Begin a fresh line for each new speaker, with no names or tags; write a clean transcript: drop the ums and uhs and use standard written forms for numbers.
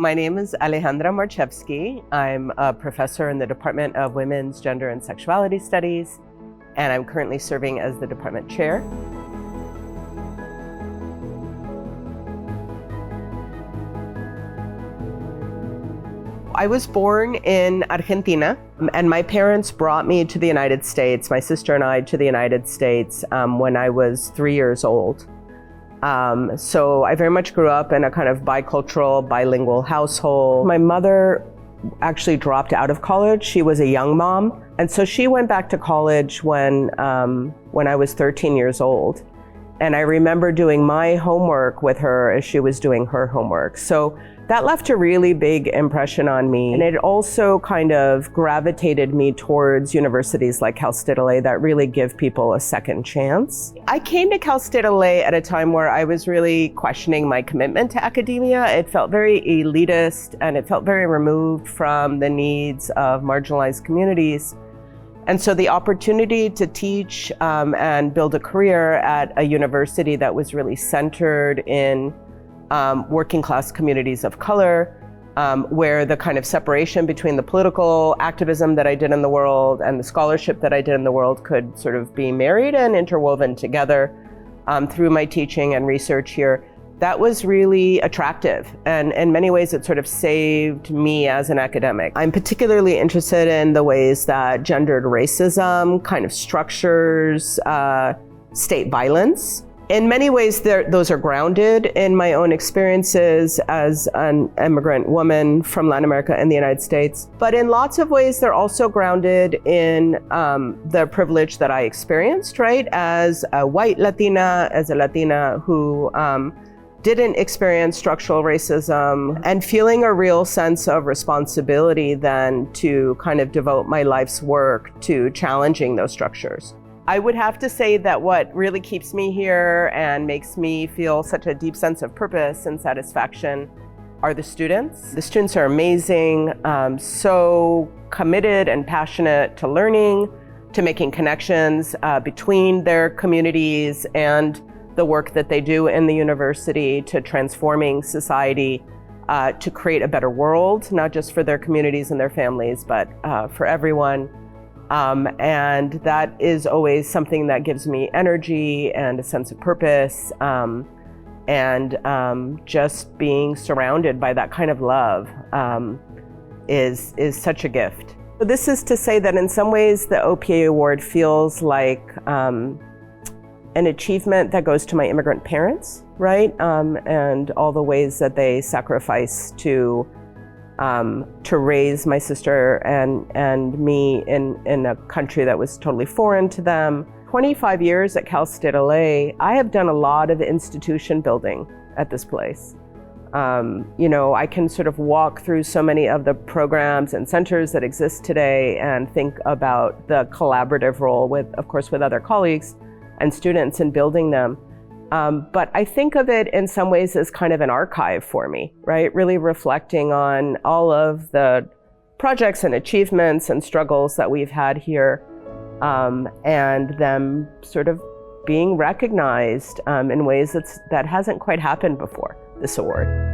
My name is Alejandra Marchevsky. I'm a professor in the Department of Women's, Gender, and Sexuality Studies, and I'm currently serving as the department chair. I was born in Argentina, and my parents brought me to the United States, my sister and I to the United States when I was 3 years old. So I very much grew up in a kind of bicultural, bilingual household. My mother actually dropped out of college. She was a young mom. And so she went back to college when I was 13 years old. And I remember doing my homework with her as she was doing her homework. So that left a really big impression on me. And it also kind of gravitated me towards universities like State LA that really give people a second chance. I came to State LA at a time where I was really questioning my commitment to academia. It felt very elitist and it felt very removed from the needs of marginalized communities. And so the opportunity to teach and build a career at a university that was really centered in working class communities of color, where the kind of separation between the political activism that I did in the world and the scholarship that I did in the world could sort of be married and interwoven together through my teaching and research here. That was really attractive, and in many ways it sort of saved me as an academic. I'm particularly interested in the ways that gendered racism kind of structures state violence. In many ways, those are grounded in my own experiences as an immigrant woman from Latin America and the United States. But in lots of ways, they're also grounded in the privilege that I experienced, right? As a white Latina, as a Latina who didn't experience structural racism, and feeling a real sense of responsibility then to kind of devote my life's work to challenging those structures. I would have to say that what really keeps me here and makes me feel such a deep sense of purpose and satisfaction are the students. The students are amazing, so committed and passionate to learning, to making connections between their communities and the work that they do in the university, to transforming society, to create a better world, not just for their communities and their families, but for everyone. And that is always something that gives me energy and a sense of purpose, and just being surrounded by that kind of love is such a gift. So this is to say that in some ways the OPA award feels like an achievement that goes to my immigrant parents, right? And all the ways that they sacrifice to raise my sister and me in a country that was totally foreign to them. 25 years at State LA, I have done a lot of institution building at this place. I can sort of walk through so many of the programs and centers that exist today and think about the collaborative role with other colleagues and students in building them. But I think of it in some ways as kind of an archive for me, right? Really reflecting on all of the projects and achievements and struggles that we've had here, and them sort of being recognized in ways that hasn't quite happened before, this award.